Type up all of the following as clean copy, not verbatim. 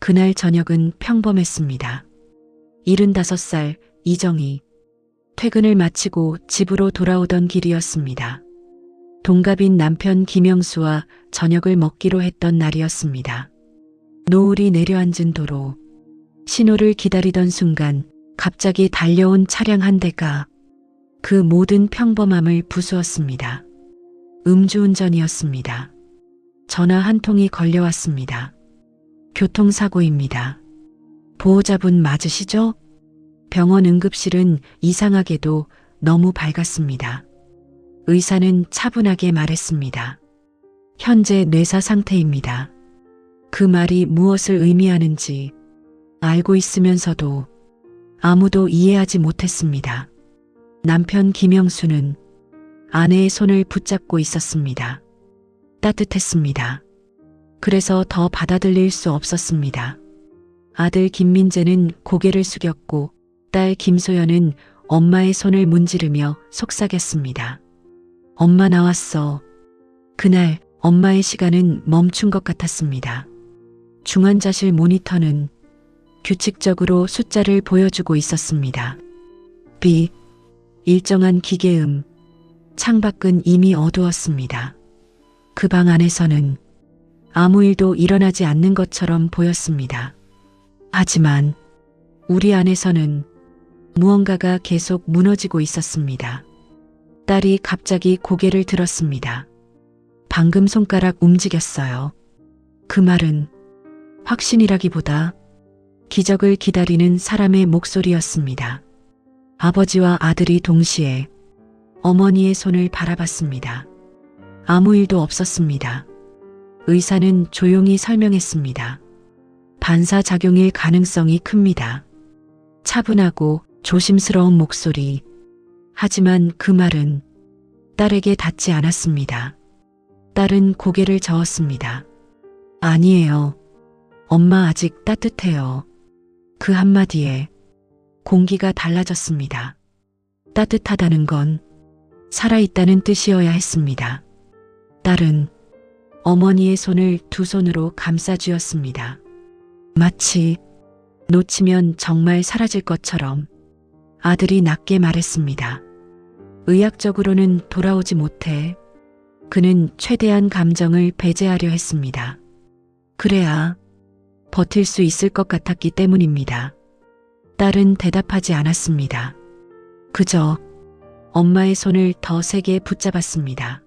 그날 저녁은 평범했습니다. 75살 이정희. 퇴근을 마치고 집으로 돌아오던 길이었습니다. 동갑인 남편 김영수와 저녁을 먹기로 했던 날이었습니다. 노을이 내려앉은 도로. 신호를 기다리던 순간 갑자기 달려온 차량 한 대가 그 모든 평범함을 부수었습니다. 음주운전이었습니다. 전화 한 통이 걸려왔습니다. 교통사고입니다. 보호자분 맞으시죠? 병원 응급실은 이상하게도 너무 밝았습니다. 의사는 차분하게 말했습니다. 현재 뇌사 상태입니다. 그 말이 무엇을 의미하는지 알고 있으면서도 아무도 이해하지 못했습니다. 남편 김영수는 아내의 손을 붙잡고 있었습니다. 따뜻했습니다. 그래서 더 받아들일 수 없었습니다. 아들 김민재는 고개를 숙였고 딸 김소연은 엄마의 손을 문지르며 속삭였습니다. 엄마 나왔어. 그날 엄마의 시간은 멈춘 것 같았습니다. 중환자실 모니터는 규칙적으로 숫자를 보여주고 있었습니다. 비, 일정한 기계음, 창밖은 이미 어두웠습니다. 그 방 안에서는 아무 일도 일어나지 않는 것처럼 보였습니다. 하지만 우리 안에서는 무언가가 계속 무너지고 있었습니다. 딸이 갑자기 고개를 들었습니다. 방금 손가락 움직였어요. 그 말은 확신이라기보다 기적을 기다리는 사람의 목소리였습니다. 아버지와 아들이 동시에 어머니의 손을 바라봤습니다. 아무 일도 없었습니다. 의사는 조용히 설명했습니다. 반사작용일 가능성이 큽니다. 차분하고 조심스러운 목소리. 하지만 그 말은 딸에게 닿지 않았습니다. 딸은 고개를 저었습니다. 아니에요. 엄마 아직 따뜻해요. 그 한마디에 공기가 달라졌습니다. 따뜻하다는 건 살아있다는 뜻이어야 했습니다. 딸은 어머니의 손을 두 손으로 감싸쥐었습니다. 마치 놓치면 정말 사라질 것처럼 아들이 낮게 말했습니다. 의학적으로는 돌아오지 못해. 그는 최대한 감정을 배제하려 했습니다. 그래야 버틸 수 있을 것 같았기 때문입니다. 딸은 대답하지 않았습니다. 그저 엄마의 손을 더 세게 붙잡았습니다.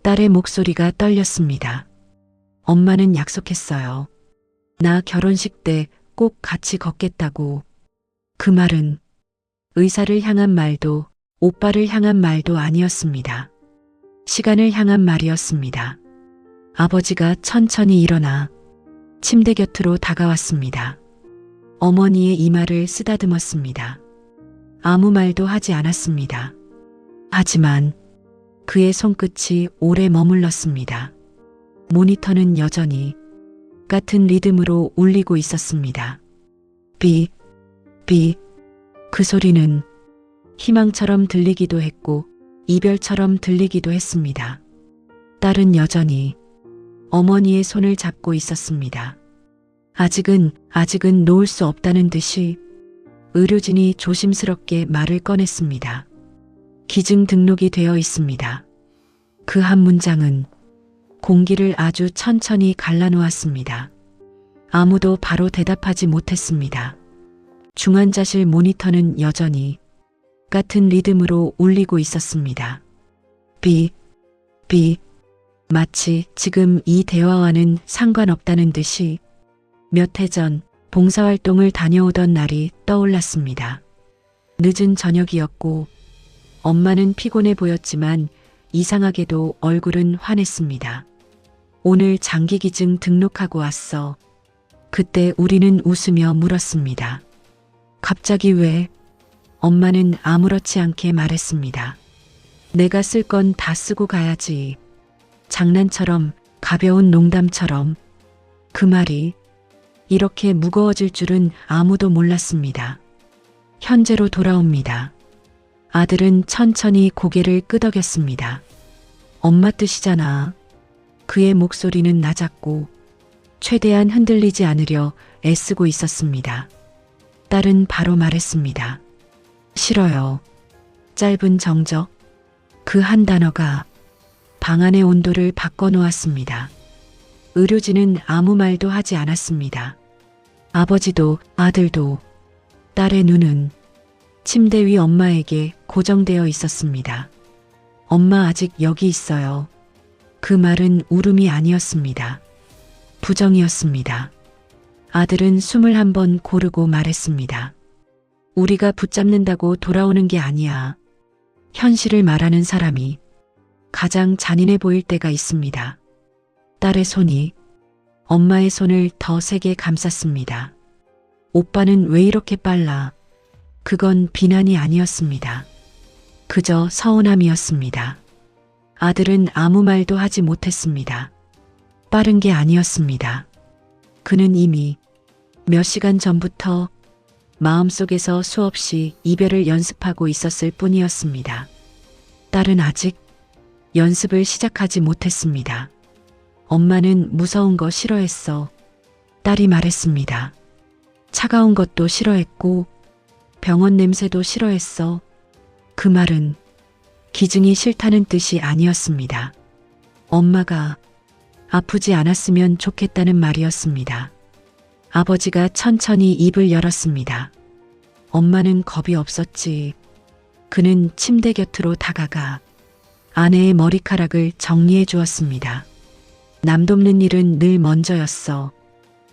딸의 목소리가 떨렸습니다. 엄마는 약속했어요. 나 결혼식 때 꼭 같이 걷겠다고. 그 말은 의사를 향한 말도 오빠를 향한 말도 아니었습니다. 시간을 향한 말이었습니다. 아버지가 천천히 일어나 침대 곁으로 다가왔습니다. 어머니의 이마를 쓰다듬었습니다. 아무 말도 하지 않았습니다. 하지만 그의 손끝이 오래 머물렀습니다. 모니터는 여전히 같은 리듬으로 울리고 있었습니다. 비, 비. 그 소리는 희망처럼 들리기도 했고 이별처럼 들리기도 했습니다. 딸은 여전히 어머니의 손을 잡고 있었습니다. 아직은 놓을 수 없다는 듯이 의료진이 조심스럽게 말을 꺼냈습니다. 기증 등록이 되어 있습니다. 그 한 문장은 공기를 아주 천천히 갈라놓았습니다. 아무도 바로 대답하지 못했습니다. 중환자실 모니터는 여전히 같은 리듬으로 울리고 있었습니다. 비, 비. 마치 지금 이 대화와는 상관없다는 듯이 몇 해 전 봉사활동을 다녀오던 날이 떠올랐습니다. 늦은 저녁이었고 엄마는 피곤해 보였지만 이상하게도 얼굴은 환했습니다. 오늘 장기기증 등록하고 왔어. 그때 우리는 웃으며 물었습니다. 갑자기 왜? 엄마는 아무렇지 않게 말했습니다. 내가 쓸 건 다 쓰고 가야지. 장난처럼, 가벼운 농담처럼. 그 말이 이렇게 무거워질 줄은 아무도 몰랐습니다. 현재로 돌아옵니다. 아들은 천천히 고개를 끄덕였습니다. 엄마 뜻이잖아. 그의 목소리는 낮았고 최대한 흔들리지 않으려 애쓰고 있었습니다. 딸은 바로 말했습니다. 싫어요. 짧은 정적. 그 한 단어가 방 안의 온도를 바꿔놓았습니다. 의료진은 아무 말도 하지 않았습니다. 아버지도 아들도 딸의 눈은 침대 위 엄마에게 고정되어 있었습니다. 엄마 아직 여기 있어요. 그 말은 울음이 아니었습니다. 부정이었습니다. 아들은 숨을 한번 고르고 말했습니다. 우리가 붙잡는다고 돌아오는 게 아니야. 현실을 말하는 사람이 가장 잔인해 보일 때가 있습니다. 딸의 손이 엄마의 손을 더 세게 감쌌습니다. 오빠는 왜 이렇게 빨라? 그건 비난이 아니었습니다. 그저 서운함이었습니다. 아들은 아무 말도 하지 못했습니다. 빠른 게 아니었습니다. 그는 이미 몇 시간 전부터 마음속에서 수없이 이별을 연습하고 있었을 뿐이었습니다. 딸은 아직 연습을 시작하지 못했습니다. 엄마는 무서운 거 싫어했어. 딸이 말했습니다. 차가운 것도 싫어했고 병원 냄새도 싫어했어. 그 말은 기증이 싫다는 뜻이 아니었습니다. 엄마가 아프지 않았으면 좋겠다는 말이었습니다. 아버지가 천천히 입을 열었습니다. 엄마는 겁이 없었지. 그는 침대 곁으로 다가가 아내의 머리카락을 정리해 주었습니다. 남 돕는 일은 늘 먼저였어.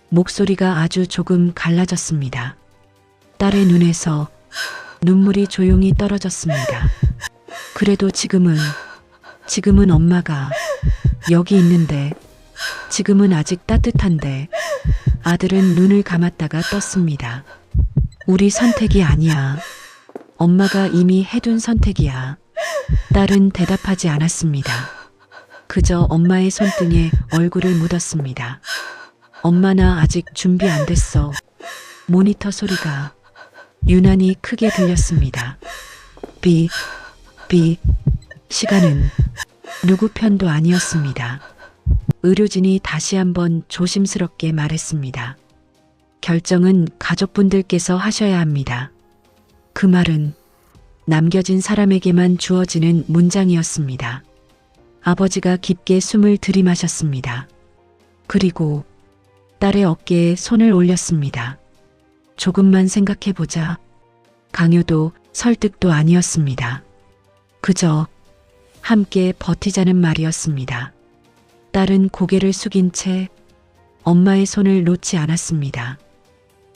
목소리가 아주 조금 갈라졌습니다. 딸의 눈에서 눈물이 조용히 떨어졌습니다. 그래도 지금은 엄마가 여기 있는데, 지금은 아직 따뜻한데. 아들은 눈을 감았다가 떴습니다. 우리 선택이 아니야. 엄마가 이미 해둔 선택이야. 딸은 대답하지 않았습니다. 그저 엄마의 손등에 얼굴을 묻었습니다. 엄마 나 아직 준비 안 됐어. 모니터 소리가 유난히 크게 들렸습니다. 비. 시간은 누구 편도 아니었습니다. 의료진이 다시 한번 조심스럽게 말했습니다. 결정은 가족분들께서 하셔야 합니다. 그 말은 남겨진 사람에게만 주어지는 문장이었습니다. 아버지가 깊게 숨을 들이마셨습니다. 그리고 딸의 어깨에 손을 올렸습니다. 조금만 생각해보자. 강요도 설득도 아니었습니다. 그저 함께 버티자는 말이었습니다. 딸은 고개를 숙인 채 엄마의 손을 놓지 않았습니다.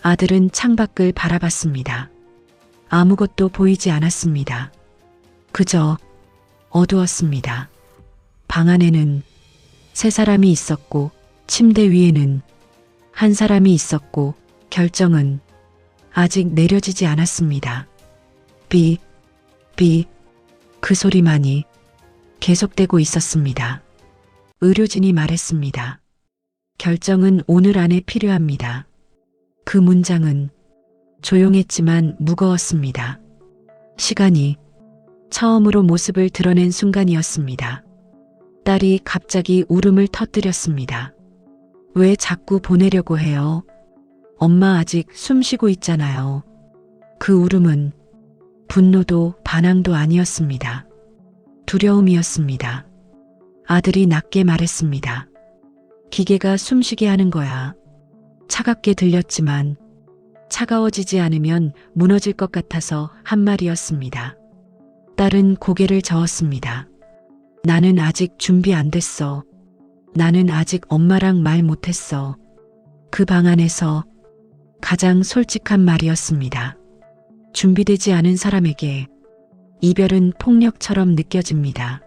아들은 창밖을 바라봤습니다. 아무것도 보이지 않았습니다. 그저 어두웠습니다. 방 안에는 세 사람이 있었고 침대 위에는 한 사람이 있었고 결정은 아직 내려지지 않았습니다. 그 소리만이 계속되고 있었습니다. 의료진이 말했습니다. 결정은 오늘 안에 필요합니다. 그 문장은 조용했지만 무거웠습니다. 시간이 처음으로 모습을 드러낸 순간이었습니다. 딸이 갑자기 울음을 터뜨렸습니다. 왜 자꾸 보내려고 해요? 엄마 아직 숨 쉬고 있잖아요. 그 울음은 분노도 반항도 아니었습니다. 두려움이었습니다. 아들이 낮게 말했습니다. 기계가 숨쉬게 하는 거야. 차갑게 들렸지만 차가워지지 않으면 무너질 것 같아서 한 말이었습니다. 딸은 고개를 저었습니다. 나는 아직 준비 안 됐어. 나는 아직 엄마랑 말 못했어. 그 방 안에서 가장 솔직한 말이었습니다. 준비되지 않은 사람에게 이별은 폭력처럼 느껴집니다.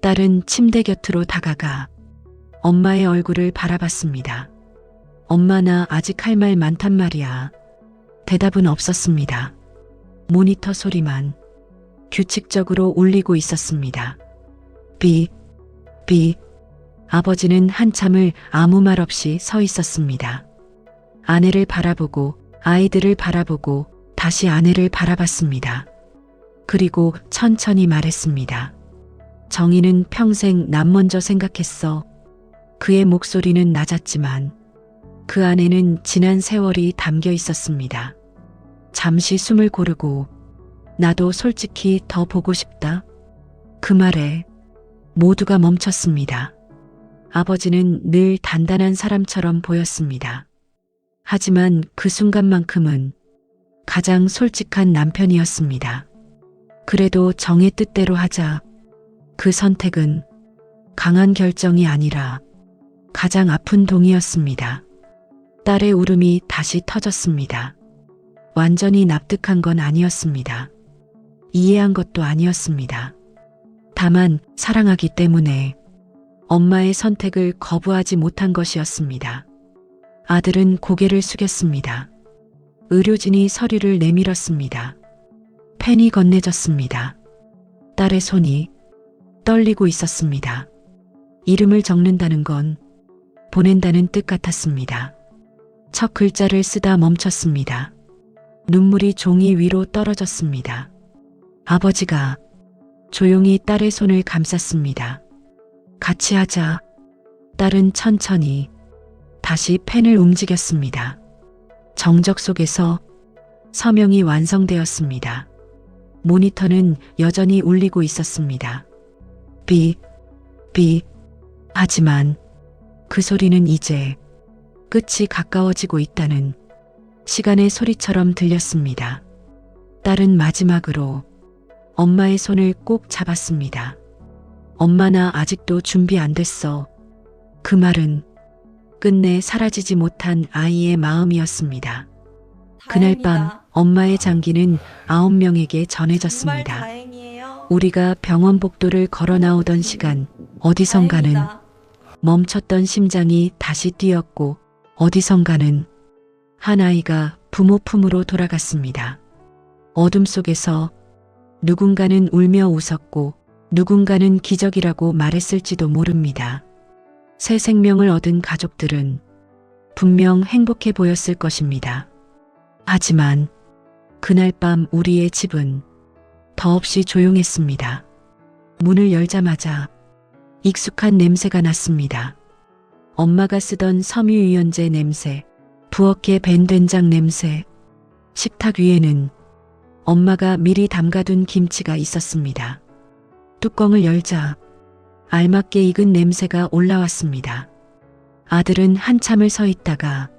딸은 침대 곁으로 다가가 엄마의 얼굴을 바라봤습니다. 엄마 나 아직 할 말 많단 말이야. 대답은 없었습니다. 모니터 소리만 규칙적으로 울리고 있었습니다. 아버지는 한참을 아무 말 없이 서 있었습니다. 아내를 바라보고 아이들을 바라보고 다시 아내를 바라봤습니다. 그리고 천천히 말했습니다. 정희는 평생 남 먼저 생각했어. 그의 목소리는 낮았지만 그 안에는 지난 세월이 담겨 있었습니다. 잠시 숨을 고르고 나도 솔직히 더 보고 싶다. 그 말에 모두가 멈췄습니다. 아버지는 늘 단단한 사람처럼 보였습니다. 하지만 그 순간만큼은 가장 솔직한 남편이었습니다. 그래도 정의 뜻대로 하자. 그 선택은 강한 결정이 아니라 가장 아픈 동의였습니다. 딸의 울음이 다시 터졌습니다. 완전히 납득한 건 아니었습니다. 이해한 것도 아니었습니다. 다만 사랑하기 때문에 엄마의 선택을 거부하지 못한 것이었습니다. 아들은 고개를 숙였습니다. 의료진이 서류를 내밀었습니다. 펜이 건네졌습니다. 딸의 손이 떨리고 있었습니다. 이름을 적는다는 건 보낸다는 뜻 같았습니다. 첫 글자를 쓰다 멈췄습니다. 눈물이 종이 위로 떨어졌습니다. 아버지가 조용히 딸의 손을 감쌌습니다. 같이 하자. 딸은 천천히 다시 펜을 움직였습니다. 정적 속에서 서명이 완성되었습니다. 모니터는 여전히 울리고 있었습니다. 삐, 삐. 하지만 그 소리는 이제 끝이 가까워지고 있다는 시간의 소리처럼 들렸습니다. 딸은 마지막으로 엄마의 손을 꼭 잡았습니다. 엄마 나 아직도 준비 안 됐어. 그 말은 끝내 사라지지 못한 아이의 마음이었습니다. 그날 밤 엄마의 장기는 9명에게 전해졌습니다. 다행이에요. 우리가 병원 복도를 걸어 나오던 시간 어디선가는 다행이다. 멈췄던 심장이 다시 뛰었고 어디선가는 한 아이가 부모 품으로 돌아갔습니다. 어둠 속에서 누군가는 울며 웃었고 누군가는 기적이라고 말했을지도 모릅니다. 새 생명을 얻은 가족들은 분명 행복해 보였을 것입니다. 하지만 그날 밤 우리의 집은 더없이 조용했습니다. 문을 열자마자 익숙한 냄새가 났습니다. 엄마가 쓰던 섬유유연제 냄새, 부엌의 밴 된장 냄새, 식탁 위에는 엄마가 미리 담가둔 김치가 있었습니다. 뚜껑을 열자 알맞게 익은 냄새가 올라왔습니다. 아들은 한참을 서 있다가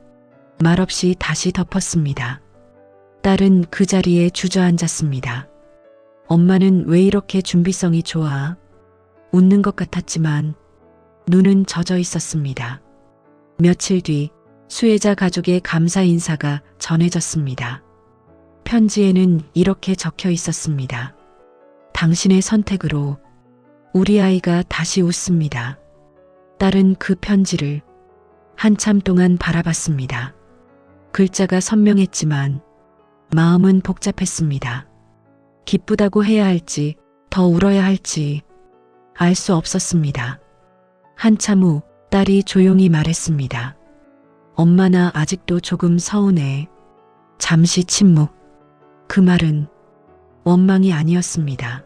말없이 다시 덮었습니다. 딸은 그 자리에 주저앉았습니다. 엄마는 왜 이렇게 준비성이 좋아? 웃는 것 같았지만 눈은 젖어 있었습니다. 며칠 뒤 수혜자 가족의 감사 인사가 전해졌습니다. 편지에는 이렇게 적혀 있었습니다. 당신의 선택으로 우리 아이가 다시 웃습니다. 딸은 그 편지를 한참 동안 바라봤습니다. 글자가 선명했지만 마음은 복잡했습니다. 기쁘다고 해야 할지 더 울어야 할지 알 수 없었습니다. 한참 후 딸이 조용히 말했습니다. 엄마 나 아직도 조금 서운해. 잠시 침묵. 그 말은 원망이 아니었습니다.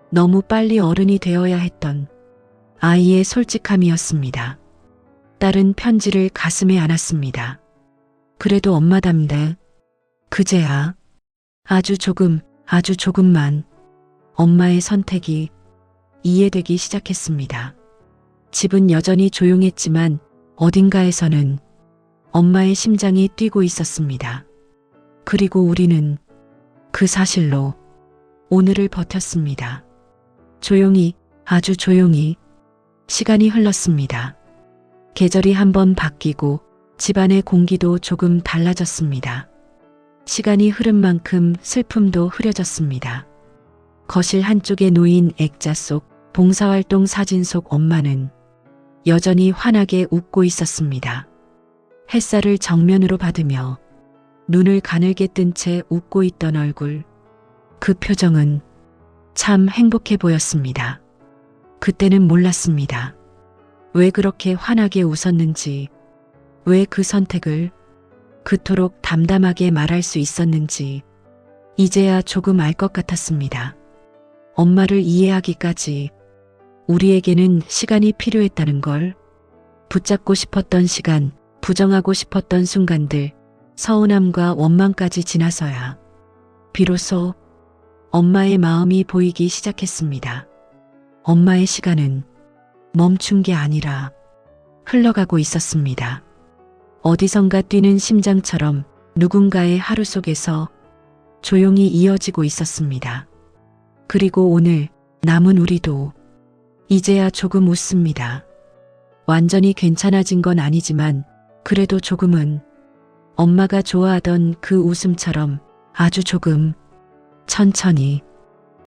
너무 빨리 어른이 되어야 했던 아이의 솔직함이었습니다. 딸은 편지를 가슴에 안았습니다. 그래도 엄마답네. 그제야 아주 조금만 엄마의 선택이 이해되기 시작했습니다. 집은 여전히 조용했지만 어딘가에서는 엄마의 심장이 뛰고 있었습니다. 그리고 우리는 그 사실로 오늘을 버텼습니다. 조용히, 아주 조용히 시간이 흘렀습니다. 계절이 한번 바뀌고 집안의 공기도 조금 달라졌습니다. 시간이 흐른 만큼 슬픔도 흐려졌습니다. 거실 한쪽에 놓인 액자 속 봉사활동 사진 속 엄마는 여전히 환하게 웃고 있었습니다. 햇살을 정면으로 받으며 눈을 가늘게 뜬 채 웃고 있던 얼굴. 그 표정은 참 행복해 보였습니다. 그때는 몰랐습니다. 왜 그렇게 환하게 웃었는지, 왜 그 선택을 그토록 담담하게 말할 수 있었는지 이제야 조금 알 것 같았습니다. 엄마를 이해하기까지 우리에게는 시간이 필요했다는 걸, 붙잡고 싶었던 시간, 부정하고 싶었던 순간들, 서운함과 원망까지 지나서야 비로소 엄마의 마음이 보이기 시작했습니다. 엄마의 시간은 멈춘 게 아니라 흘러가고 있었습니다. 어디선가 뛰는 심장처럼 누군가의 하루 속에서 조용히 이어지고 있었습니다. 그리고 오늘 남은 우리도 이제야 조금 웃습니다. 완전히 괜찮아진 건 아니지만 그래도 조금은 엄마가 좋아하던 그 웃음처럼 아주 조금 천천히